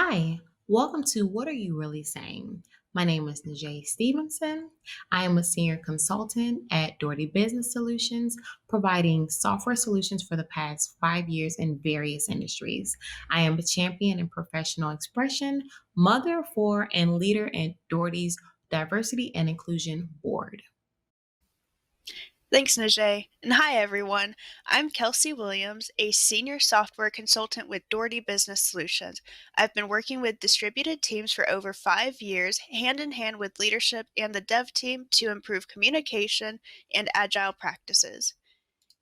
Hi, welcome to What Are You Really Saying? My name is Najae Stevenson. I am a senior consultant at Daugherty Buisness Solutions, providing software solutions for the past 5 years in various industries. I am a champion in professional expression, mother of four, and leader in Daugherty's Diversity and Inclusion Board. Thanks, Najae. And hi, everyone. I'm Kelsey Williams, a senior software consultant with Daugherty Buisness Solutions. I've been working with distributed teams for over 5 years, hand in hand with leadership and the dev team to improve communication and agile practices.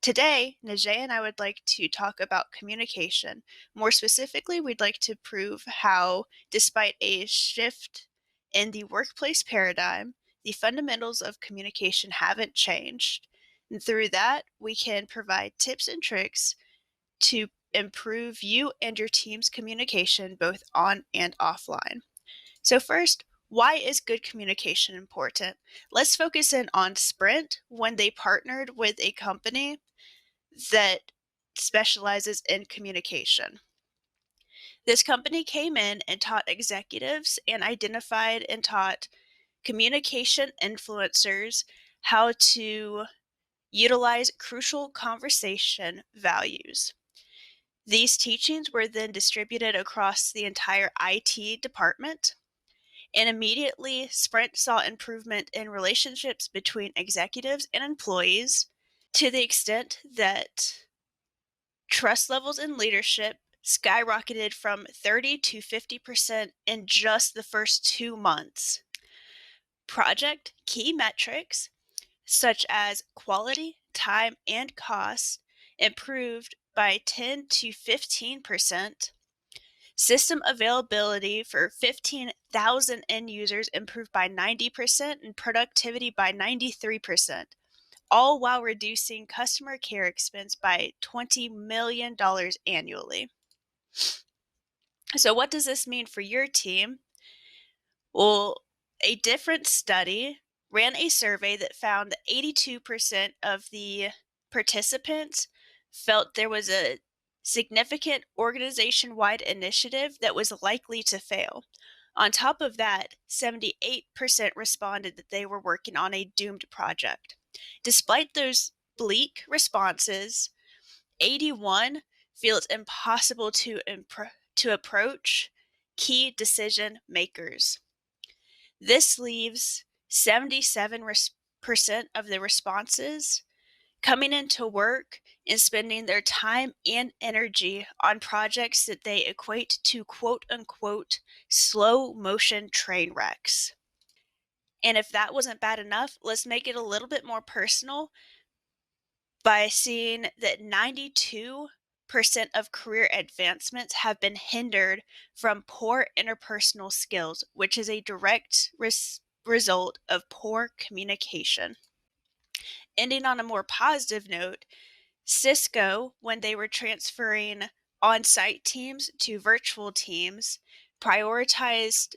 Today, Najae and I would like to talk about communication. More specifically, we'd like to prove how, despite a shift in the workplace paradigm, the fundamentals of communication haven't changed. And through that, we can provide tips and tricks to improve you and your team's communication both on and offline. So, first, why is good communication important? Let's focus in on Sprint when they partnered with a company that specializes in communication. This company came in and taught executives and identified and taught communication influencers how to utilize crucial conversation values. These teachings were then distributed across the entire IT department, and immediately Sprint saw improvement in relationships between executives and employees to the extent that trust levels in leadership skyrocketed from 30 to 50% in just the first 2 months. Project key metrics such as quality, time, and cost improved by 10 to 15%. System availability for 15,000 end users improved by 90% and productivity by 93%, all while reducing customer care expense by $20 million annually. So, what does this mean for your team? Well, a different study ran a survey that found that 82% of the participants felt there was a significant organization wide initiative that was likely to fail. On top of that, 78% responded that they were working on a doomed project. Despite those bleak responses, 81 feel it's impossible to approach key decision makers. This leaves 77% of the responses coming into work and spending their time and energy on projects that they equate to quote unquote slow motion train wrecks. And if that wasn't bad enough, let's make it a little bit more personal by seeing that 92% of career advancements have been hindered from poor interpersonal skills, which is a direct result of poor communication. Ending on a more positive note, Cisco, when they were transferring on site teams to virtual teams, prioritized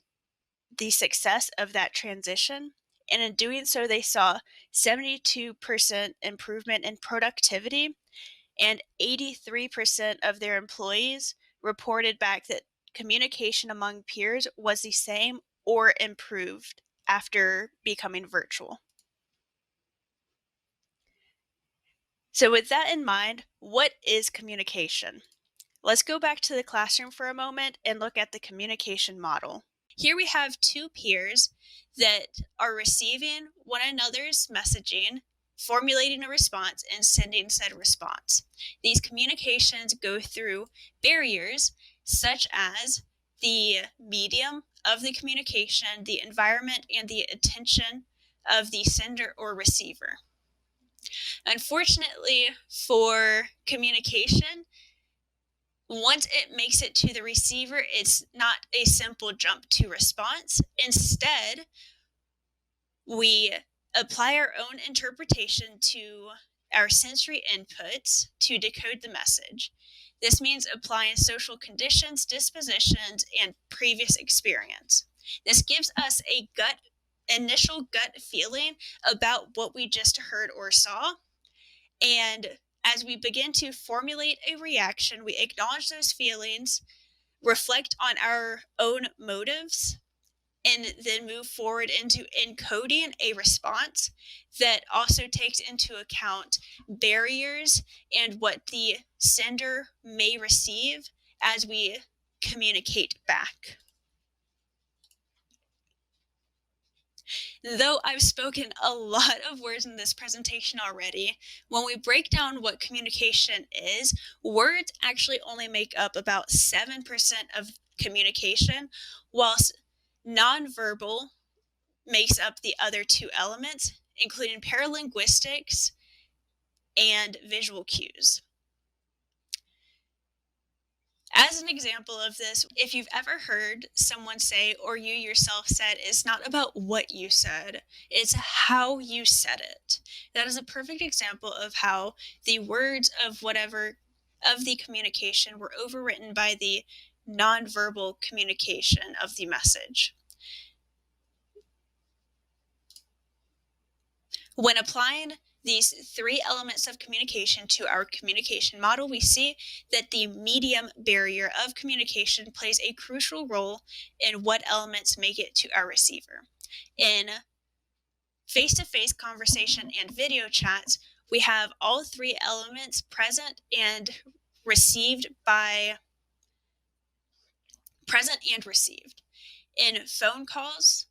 the success of that transition. And in doing so, they saw 72% improvement in productivity, and 83% of their employees reported back that communication among peers was the same or improved after becoming virtual. So, with that in mind, what is communication? Let's go back to the classroom for a moment and look at the communication model. Here we have two peers that are receiving one another's messaging, formulating a response, and sending said response. These communications go through barriers such as the medium of the communication, the environment, and the attention of the sender or receiver. Unfortunately for communication, once it makes it to the receiver, it's not a simple jump to response. Instead, we apply our own interpretation to our sensory inputs to decode the message. This means applying social conditions, dispositions, and previous experience. This gives us a initial gut feeling about what we just heard or saw. And as we begin to formulate a reaction, we acknowledge those feelings, reflect on our own motives, and then move forward into encoding a response that also takes into account barriers and what the sender may receive as we communicate back. Though I've spoken a lot of words in this presentation already, when we break down what communication is, words actually only make up about 7% of communication, whilst nonverbal makes up the other two elements, including paralinguistics and visual cues. As an example of this, if you've ever heard someone say, or you yourself said, it's not about what you said, it's how you said it. That is a perfect example of how the words of the communication were overwritten by the nonverbal communication of the message. When applying these three elements of communication to our communication model, we see that the medium barrier of communication plays a crucial role in what elements make it to our receiver. In face-to-face conversation and video chats, we have all three elements present and received. In phone calls,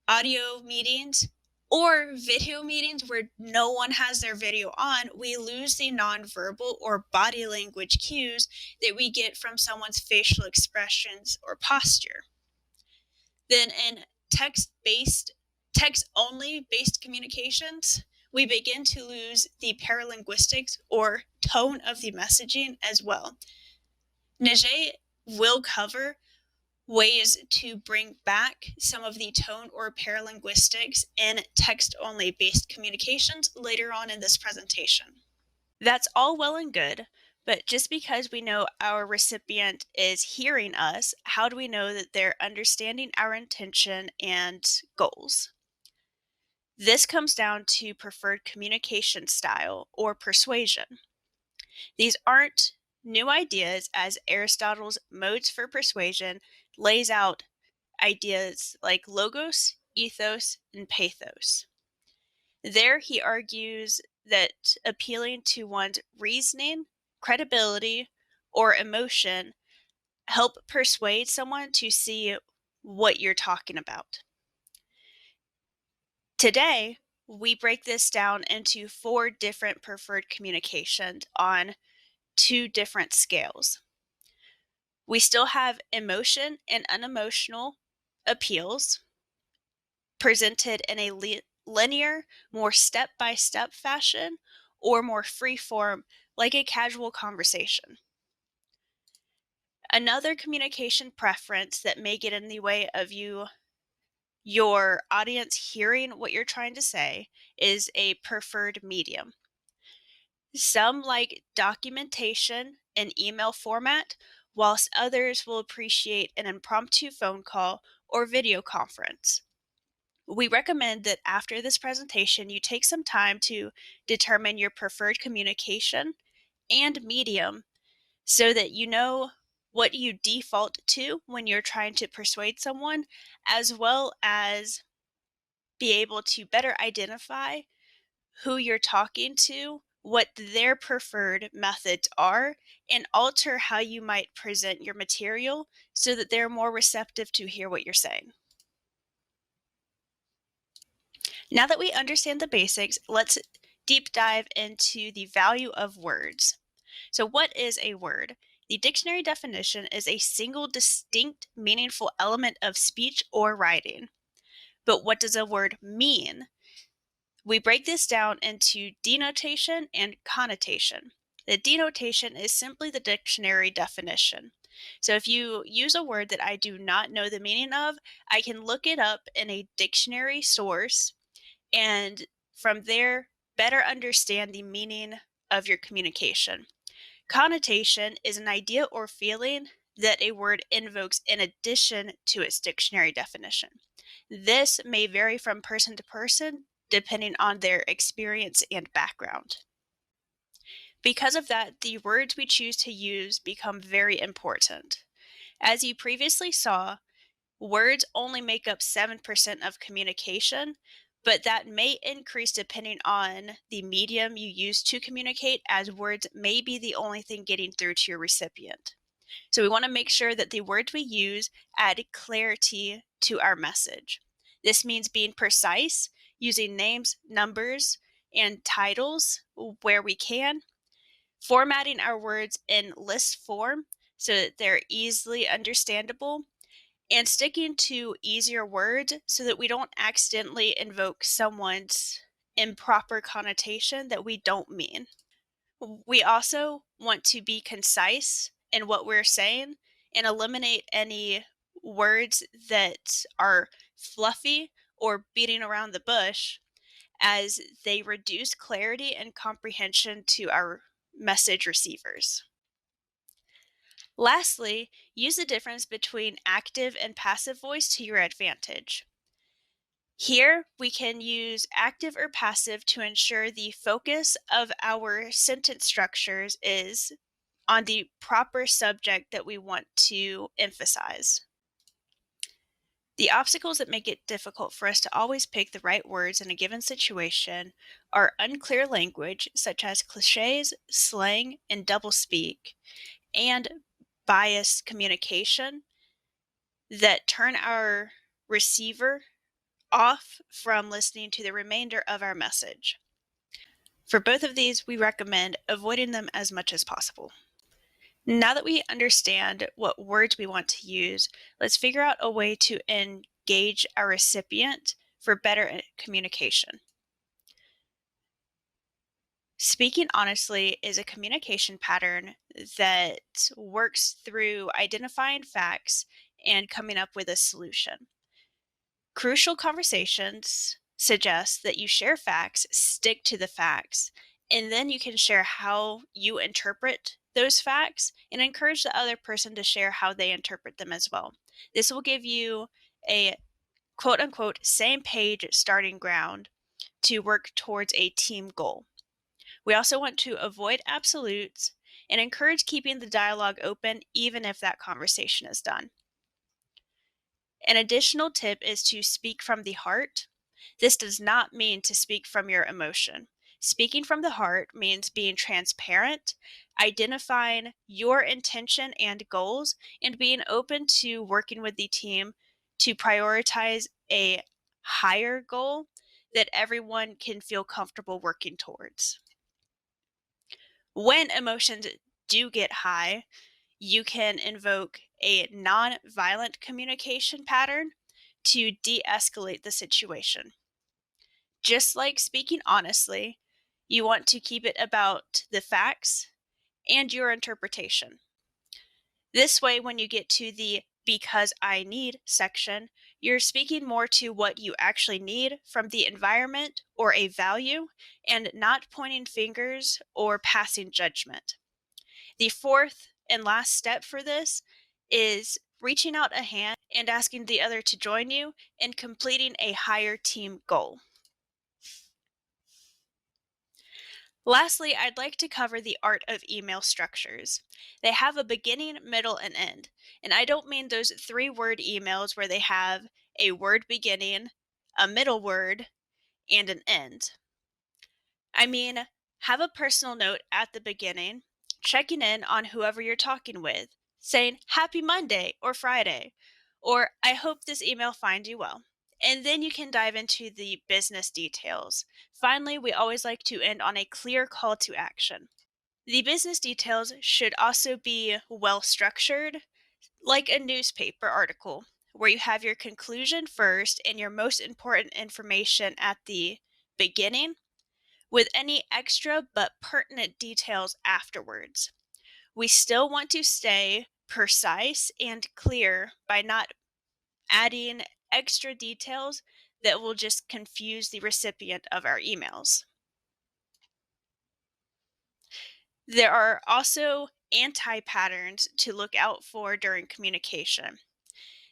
audio meetings, or video meetings where no one has their video on, we lose the nonverbal or body language cues that we get from someone's facial expressions or posture. Then in text-only based communications, we begin to lose the paralinguistics or tone of the messaging as well. Najae will cover ways to bring back some of the tone or paralinguistics in text-only based communications later on in this presentation. That's all well and good, but just because we know our recipient is hearing us, how do we know that they're understanding our intention and goals? This comes down to preferred communication style or persuasion. These aren't new ideas, as Aristotle's Modes for Persuasion lays out ideas like logos, ethos, and pathos. There he argues that appealing to one's reasoning, credibility, or emotion help persuade someone to see what you're talking about. Today, we break this down into 4 different preferred communications on 2 different scales. We still have emotion and unemotional appeals presented in a linear, more step-by-step fashion, or more free-form, like a casual conversation. Another communication preference that may get in the way of your audience hearing what you're trying to say is a preferred medium. Some like documentation and email format, whilst others will appreciate an impromptu phone call or video conference. We recommend that after this presentation, you take some time to determine your preferred communication and medium so that you know what you default to when you're trying to persuade someone, as well as be able to better identify who you're talking to, what their preferred methods are, and alter how you might present your material so that they're more receptive to hear what you're saying. Now that we understand the basics, let's deep dive into the value of words. So what is a word? The dictionary definition is a single distinct meaningful element of speech or writing. But what does a word mean? We break this down into denotation and connotation. The denotation is simply the dictionary definition. So if you use a word that I do not know the meaning of, I can look it up in a dictionary source and from there better understand the meaning of your communication. Connotation is an idea or feeling that a word invokes in addition to its dictionary definition. This may vary from person to person depending on their experience and background. Because of that, the words we choose to use become very important. As you previously saw, words only make up 7% of communication, but that may increase depending on the medium you use to communicate, as words may be the only thing getting through to your recipient. So we want to make sure that the words we use add clarity to our message. This means being precise, using names, numbers, and titles where we can, formatting our words in list form so that they're easily understandable, and sticking to easier words so that we don't accidentally invoke someone's improper connotation that we don't mean. We also want to be concise in what we're saying and eliminate any words that are fluffy or beating around the bush, as they reduce clarity and comprehension to our message receivers. Lastly, use the difference between active and passive voice to your advantage. Here, we can use active or passive to ensure the focus of our sentence structures is on the proper subject that we want to emphasize. The obstacles that make it difficult for us to always pick the right words in a given situation are unclear language, such as cliches, slang, and doublespeak, and biased communication that turn our receiver off from listening to the remainder of our message. For both of these, we recommend avoiding them as much as possible. Now that we understand what words we want to use, let's figure out a way to engage our recipient for better communication. Speaking honestly is a communication pattern that works through identifying facts and coming up with a solution. Crucial conversations suggest that you share facts, stick to the facts, and then you can share how you interpret those facts and encourage the other person to share how they interpret them as well. This will give you a quote unquote same page starting ground to work towards a team goal. We also want to avoid absolutes and encourage keeping the dialogue open even if that conversation is done. An additional tip is to speak from the heart. This does not mean to speak from your emotion. Speaking from the heart means being transparent, identifying your intention and goals, and being open to working with the team to prioritize a higher goal that everyone can feel comfortable working towards. When emotions do get high, you can invoke a non-violent communication pattern to de-escalate the situation. Just like speaking honestly, you want to keep it about the facts and your interpretation. This way, when you get to the because I need section, you're speaking more to what you actually need from the environment or a value, and not pointing fingers or passing judgment. The fourth and last step for this is reaching out a hand and asking the other to join you in completing a higher team goal. Lastly, I'd like to cover the art of email structures. They have a beginning, middle, and end. And I don't mean those 3-word emails where they have a word beginning, a middle word, and an end. I mean, have a personal note at the beginning, checking in on whoever you're talking with, saying Happy Monday or Friday, or I hope this email finds you well. And then you can dive into the business details. Finally, we always like to end on a clear call to action. The business details should also be well structured, like a newspaper article, where you have your conclusion first and your most important information at the beginning, with any extra but pertinent details afterwards. We still want to stay precise and clear by not adding extra details that will just confuse the recipient of our emails. There are also anti-patterns to look out for during communication.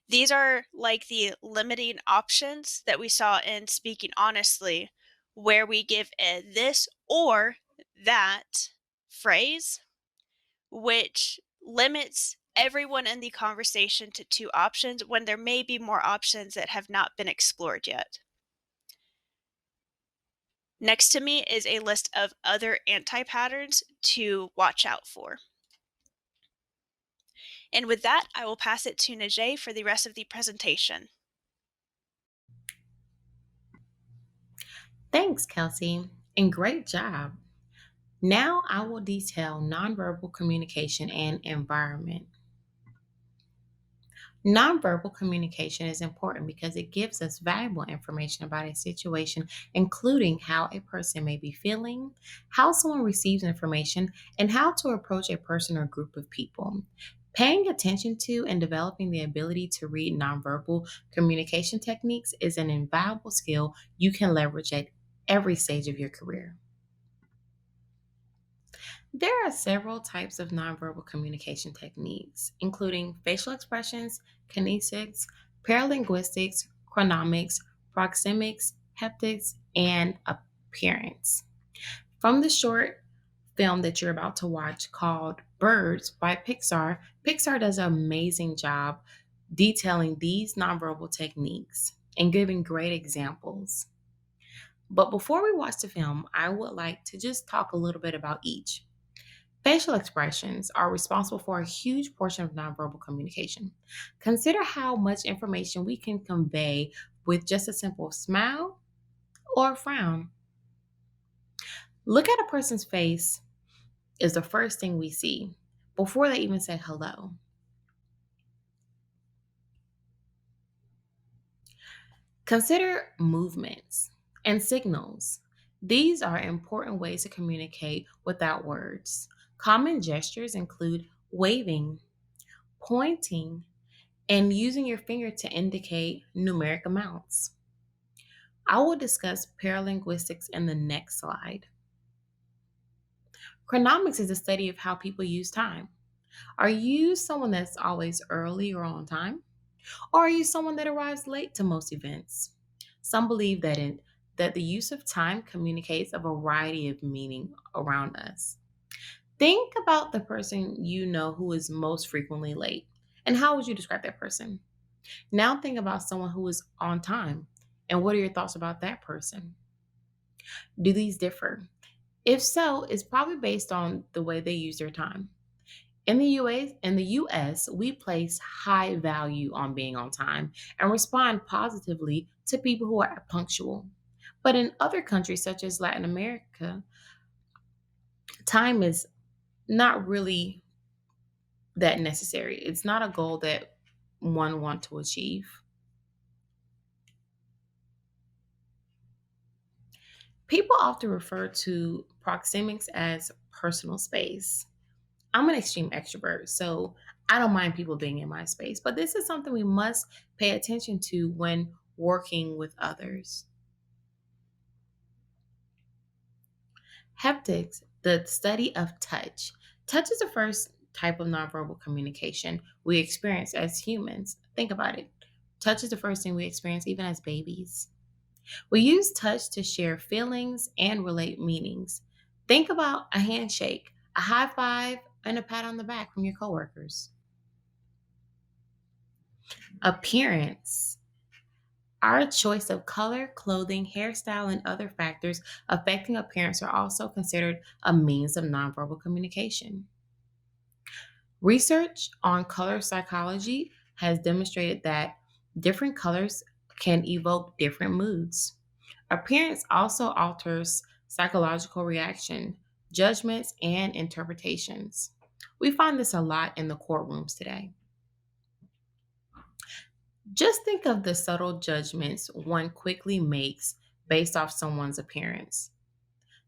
These are like the limiting options that we saw in speaking honestly, where we give a this or that phrase, which limits everyone in the conversation to two options when there may be more options that have not been explored yet. Next to me is a list of other anti-patterns to watch out for. And with that, I will pass it to Najae for the rest of the presentation. Thanks, Kelsey, and great job. Now I will detail nonverbal communication and environment. Nonverbal communication is important because it gives us valuable information about a situation, including how a person may be feeling, how someone receives information, and how to approach a person or group of people. Paying attention to and developing the ability to read nonverbal communication techniques is an invaluable skill you can leverage at every stage of your career. There are several types of nonverbal communication techniques, including facial expressions, kinesics, paralinguistics, chronomics, proxemics, haptics, and appearance. From the short film that you're about to watch called Birds by Pixar, Pixar does an amazing job detailing these nonverbal techniques and giving great examples. But before we watch the film, I would like to just talk a little bit about each. Facial expressions are responsible for a huge portion of nonverbal communication. Consider how much information we can convey with just a simple smile or a frown. Look at a person's face is the first thing we see before they even say hello. Consider movements and signals. These are important ways to communicate without words. Common gestures include waving, pointing, and using your finger to indicate numeric amounts. I will discuss paralinguistics in the next slide. Chronomics is the study of how people use time. Are you someone that's always early or on time? Or are you someone that arrives late to most events? Some believe that the use of time communicates a variety of meaning around us. Think about the person you know who is most frequently late. And how would you describe that person? Now think about someone who is on time. And what are your thoughts about that person? Do these differ? If so, it's probably based on the way they use their time. In the US, we place high value on being on time and respond positively to people who are punctual. But in other countries such as Latin America, time is not really that necessary. It's not a goal that one want to achieve. People often refer to proxemics as personal space. I'm an extreme extrovert, so I don't mind people being in my space, but this is something we must pay attention to when working with others. Haptics, the study of touch. Touch is the first type of nonverbal communication we experience as humans. Think about it. Touch is the first thing we experience even as babies. We use touch to share feelings and relate meanings. Think about a handshake, a high five, and a pat on the back from your coworkers. Appearance. Our choice of color, clothing, hairstyle, and other factors affecting appearance are also considered a means of nonverbal communication. Research on color psychology has demonstrated that different colors can evoke different moods. Appearance also alters psychological reaction, judgments, and interpretations. We find this a lot in the courtrooms today. Just think of the subtle judgments one quickly makes based off someone's appearance.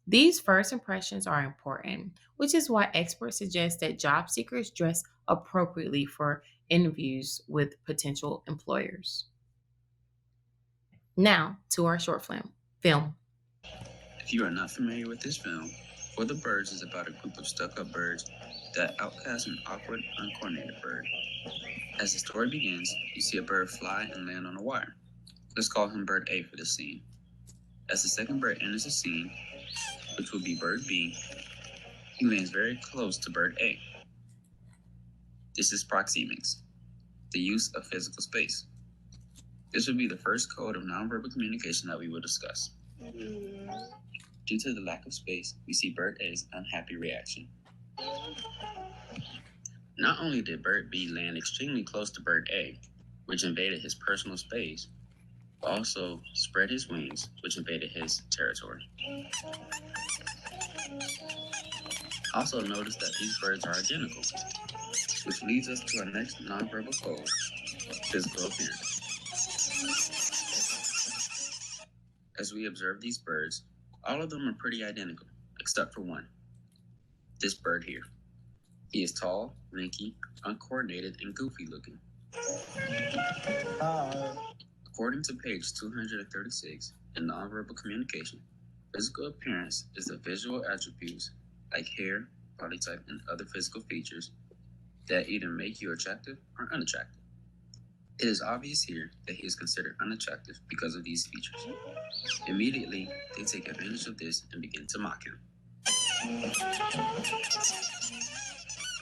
These first impressions are important, which is why experts suggest that job seekers dress appropriately for interviews with potential employers. Now, to our short film. If you are not familiar with this film, For the Birds is about a group of stuck-up birds that outcast an awkward, uncoordinated bird. As the story begins, you see a bird fly and land on a wire. Let's call him Bird A for this scene. As the second bird enters the scene, which will be Bird B, he lands very close to Bird A. This is proxemics, the use of physical space. This will be the first code of nonverbal communication that we will discuss. Due to the lack of space, we see bird A's unhappy reaction. Not only did bird B land extremely close to bird A, which invaded his personal space, but also spread his wings, which invaded his territory. Also notice that these birds are identical, which leads us to our next nonverbal code, physical appearance. As we observe these birds, all of them are pretty identical, except for one. This bird here. He is tall, lanky, uncoordinated, and goofy looking. According to page 236 in Nonverbal Communication, physical appearance is the visual attributes like hair, body type, and other physical features that either make you attractive or unattractive. It is obvious here that he is considered unattractive because of these features. Immediately, they take advantage of this and begin to mock him.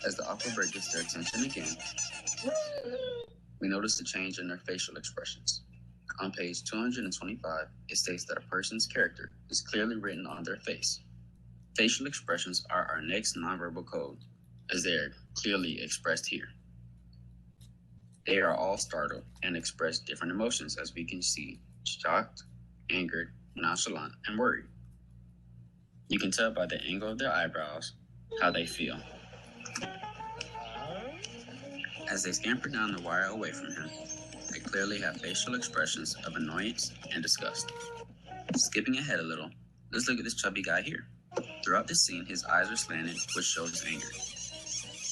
As the awkward bird gets their attention again, we notice a change in their facial expressions. On page 225, it states that a person's character is clearly written on their face. Facial expressions are our next nonverbal code, as they are clearly expressed here. They are all startled and express different emotions, as we can see: shocked, angered, nonchalant, and worried. You can tell by the angle of their eyebrows how they feel. As they scamper down the wire away from him, they clearly have facial expressions of annoyance and disgust. Skipping ahead a little, let's look at this chubby guy here. Throughout this scene, his eyes are slanted, which shows anger.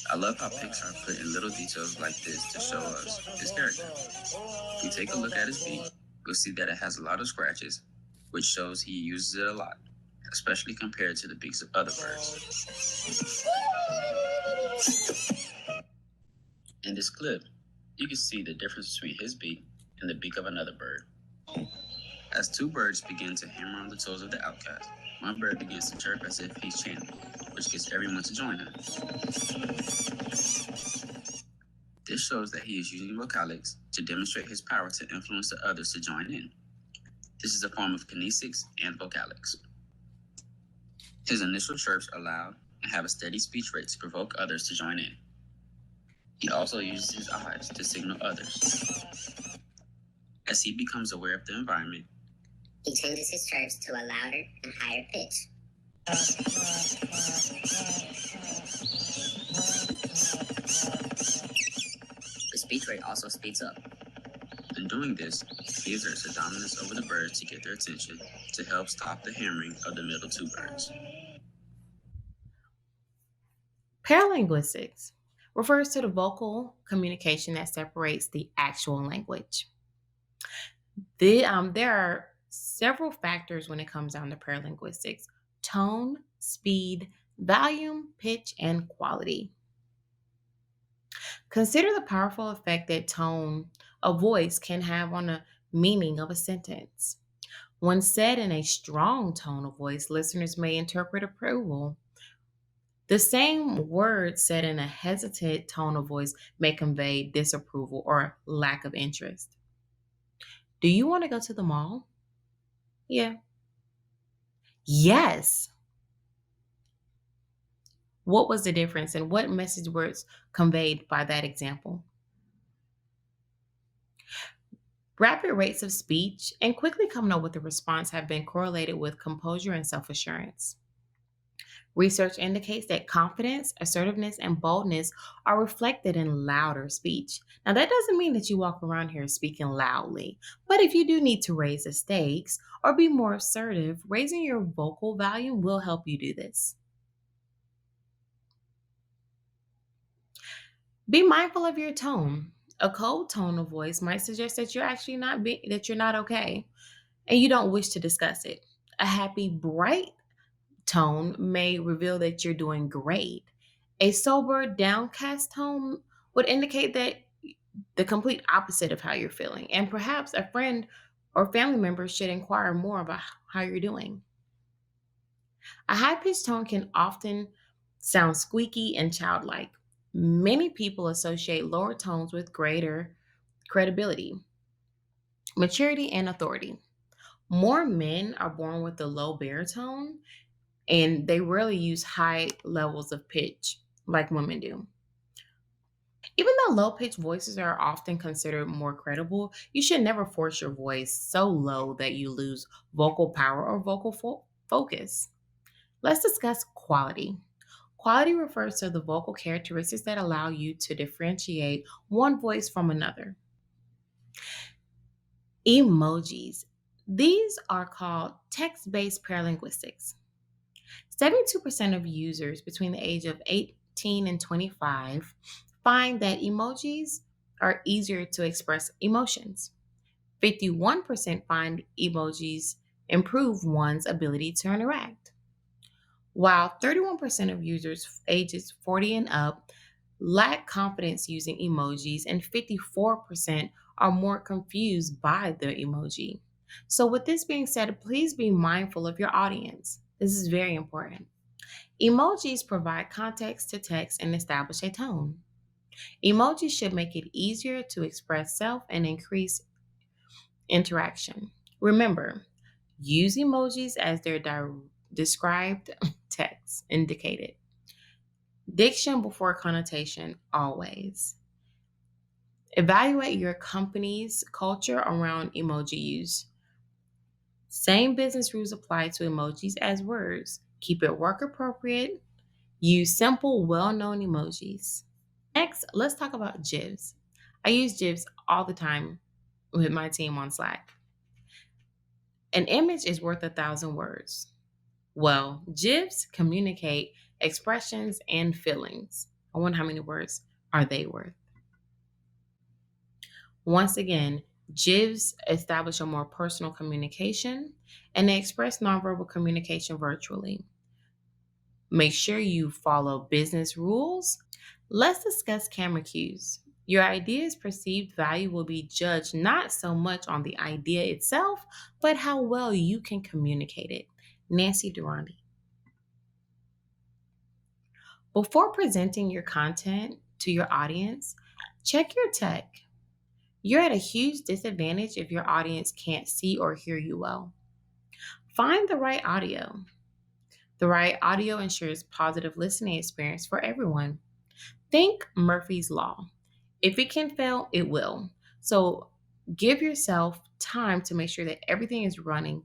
I love how Pixar put in little details like this to show us his character. If we take a look at his beak, we'll see that it has a lot of scratches, which shows he uses it a lot, especially compared to the beaks of other birds. In this clip, you can see the difference between his beak and the beak of another bird. As two birds begin to hammer on the toes of the outcast, one bird begins to chirp as if he's chanting, which gets everyone to join him. This shows that he is using vocalics to demonstrate his power to influence the others to join in. This is a form of kinesics and vocalics. His initial chirps are loud and have a steady speech rate to provoke others to join in. He also uses his eyes to signal others. As he becomes aware of the environment, he changes his chirps to a louder and higher pitch. The speech rate also speeds up. In doing this, he exerts a dominance over the birds to get their attention to help stop the hammering of the middle two birds. Paralinguistics refers to the vocal communication that separates the actual language. There are several factors when it comes down to paralinguistics: tone, speed, volume, pitch, and quality. Consider the powerful effect that tone of voice can have on the meaning of a sentence. When said in a strong tone of voice, listeners may interpret approval. The same word said in a hesitant tone of voice may convey disapproval or lack of interest. Do you want to go to the mall? Yeah. Yes. What was the difference and what message words conveyed by that example? Rapid rates of speech and quickly coming up with a response have been correlated with composure and self assurance. Research indicates that confidence, assertiveness, and boldness are reflected in louder speech. Now, that doesn't mean that you walk around here speaking loudly, but if you do need to raise the stakes or be more assertive, raising your vocal volume will help you do this. Be mindful of your tone. A cold tone of voice might suggest that you're not okay and you don't wish to discuss it. A happy, bright tone may reveal that you're doing great. A sober, downcast tone would indicate that the complete opposite of how you're feeling. And perhaps a friend or family member should inquire more about how you're doing. A high pitched tone can often sound squeaky and childlike. Many people associate lower tones with greater credibility, maturity, and authority. More men are born with a low baritone, and they rarely use high levels of pitch like women do. Even though low pitched voices are often considered more credible, you should never force your voice so low that you lose vocal power or vocal focus. Let's discuss quality. Quality refers to the vocal characteristics that allow you to differentiate one voice from another. Emojis. These are called text based paralinguistics. 72% of users between the age of 18 and 25 find that emojis are easier to express emotions. 51% find emojis improve one's ability to interact, while 31% of users ages 40 and up lack confidence using emojis, and 54% are more confused by the emoji. So, with this being said, please be mindful of your audience. This is very important. Emojis provide context to text and establish a tone. Emojis should make it easier to express self and increase interaction. Remember, use emojis as their described text indicated. Diction before connotation always. Evaluate your company's culture around emoji use. Same business rules apply to emojis as words. Keep it work appropriate. Use simple, well known emojis. Next, let's talk about GIFs. I use GIFs all the time with my team on Slack. An image is worth 1,000 words. Well, GIFs communicate expressions and feelings. I wonder how many words are they worth? Once again, GIFs establish a more personal communication and they express nonverbal communication virtually. Make sure you follow business rules. Let's discuss camera cues. Your idea's perceived value will be judged not so much on the idea itself, but how well you can communicate it. Nancy Durante. Before presenting your content to your audience, check your tech. You're at a huge disadvantage if your audience can't see or hear you well. Find the right audio. The right audio ensures positive listening experience for everyone. Think Murphy's Law. If it can fail, it will. So give yourself time to make sure that everything is running.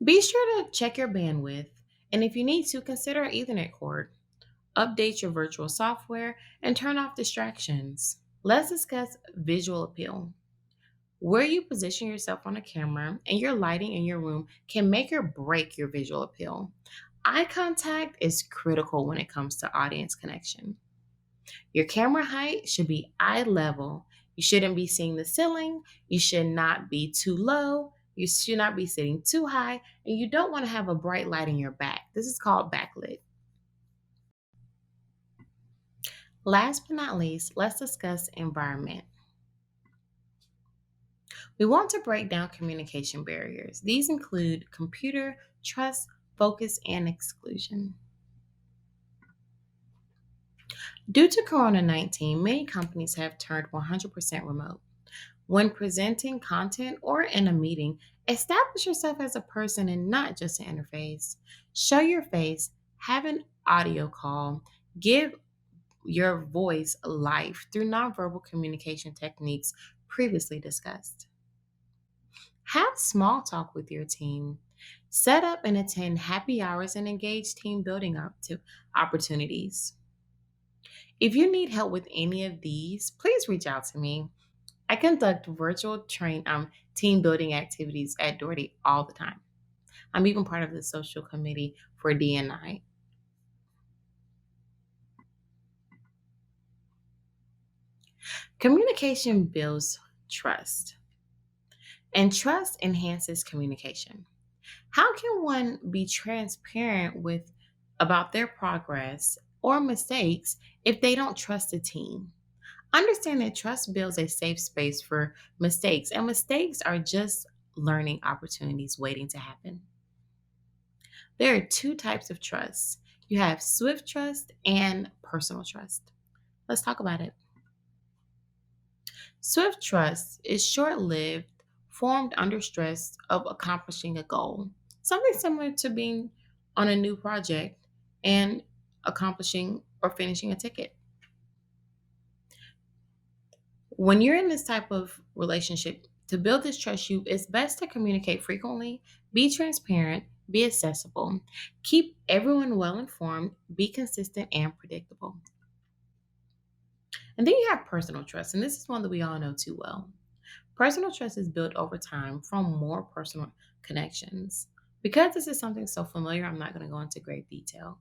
Be sure to check your bandwidth, and if you need to, consider an Ethernet cord. Update your virtual software and turn off distractions. Let's discuss visual appeal. Where you position yourself on a camera and your lighting in your room can make or break your visual appeal. Eye contact is critical when it comes to audience connection. Your camera height should be eye level. You shouldn't be seeing the ceiling. You should not be too low. You should not be sitting too high. And you don't want to have a bright light in your back. This is called backlit. Last but not least, let's discuss environment. We want to break down communication barriers. These include computer, trust, focus, and exclusion. Due to COVID-19, many companies have turned 100% remote. When presenting content or in a meeting, establish yourself as a person and not just an interface. Show your face, have an audio call, give your voice life through nonverbal communication techniques previously discussed. Have small talk with your team. Set up and attend happy hours and engage team building opportunities. If you need help with any of these, please reach out to me. I conduct virtual team building activities at Daugherty all the time. I'm even part of the social committee for D&I. Communication builds trust, and trust enhances communication. How can one be transparent about their progress or mistakes if they don't trust the team? Understand that trust builds a safe space for mistakes, and mistakes are just learning opportunities waiting to happen. There are two types of trust. You have swift trust and personal trust. Let's talk about it. Swift trust is short lived, formed under stress of accomplishing a goal, something similar to being on a new project and accomplishing or finishing a ticket. When you're in this type of relationship, to build this trust, it's best to communicate frequently, be transparent, be accessible, keep everyone well informed, be consistent and predictable. And then you have personal trust, and this is one that we all know too well. Personal trust is built over time from more personal connections. Because this is something so familiar, I'm not going to go into great detail.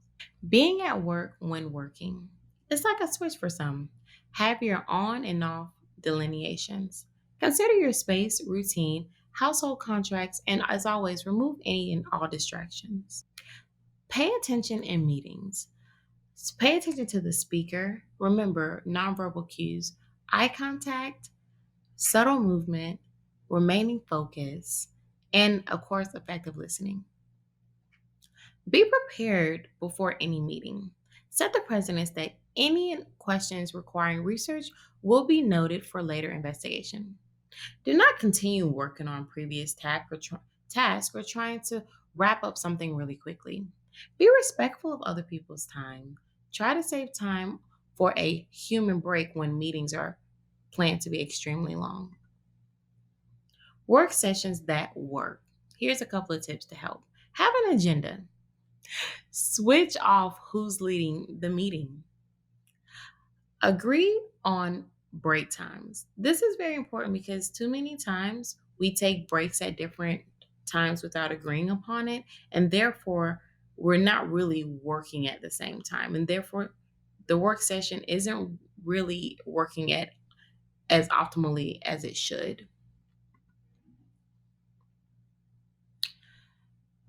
Being at work when working. It's like a switch for some. Have your on and off delineations. Consider your space, routine, household contracts, and as always, remove any and all distractions. Pay attention in meetings. Pay attention to the speaker. Remember nonverbal cues, eye contact, subtle movement, remaining focused, and of course, effective listening. Be prepared before any meeting. Set the precedence that any questions requiring research will be noted for later investigation. Do not continue working on previous task or trying to wrap up something really quickly. Be respectful of other people's time. Try to save time for a human break when meetings are planned to be extremely long. Work sessions that work. Here's a couple of tips to help. Have an agenda. Switch off who's leading the meeting. Agree on break times. This is very important because too many times we take breaks at different times without agreeing upon it, and therefore we're not really working at the same time, and therefore the work session isn't really working at as optimally as it should.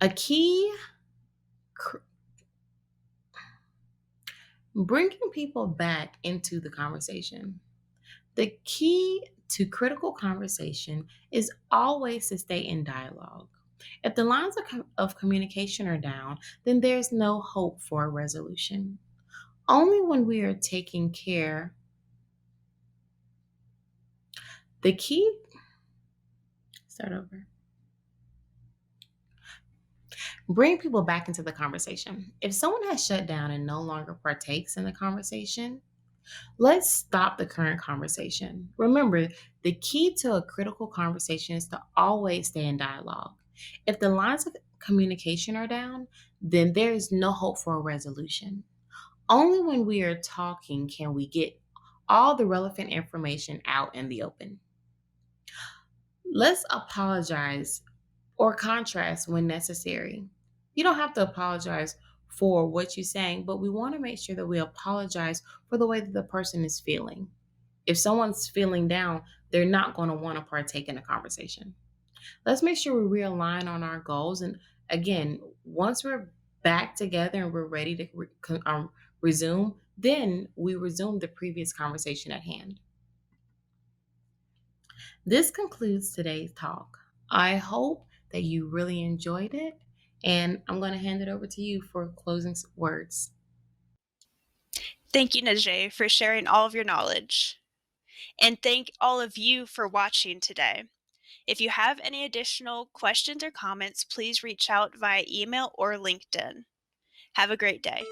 A key bringing people back into the conversation. The key to critical conversation is always to stay in dialogue. If the lines of communication are down, then there's no hope for a resolution. Only when we are taking care, the key, start over. Bring people back into the conversation. If someone has shut down and no longer partakes in the conversation, let's stop the current conversation. Remember, the key to a critical conversation is to always stay in dialogue. If the lines of communication are down, then there is no hope for a resolution. Only when we are talking can we get all the relevant information out in the open. Let's apologize or contrast when necessary. You don't have to apologize for what you're saying, but we want to make sure that we apologize for the way that the person is feeling. If someone's feeling down, they're not going to want to partake in a conversation. Let's make sure we realign on our goals. And again, once we're back together and we're ready to resume, then we resume the previous conversation at hand. This concludes today's talk. I hope that you really enjoyed it, and I'm going to hand it over to you for closing words. Thank you, Najae, for sharing all of your knowledge. And thank all of you for watching today. If you have any additional questions or comments, please reach out via email or LinkedIn. Have a great day.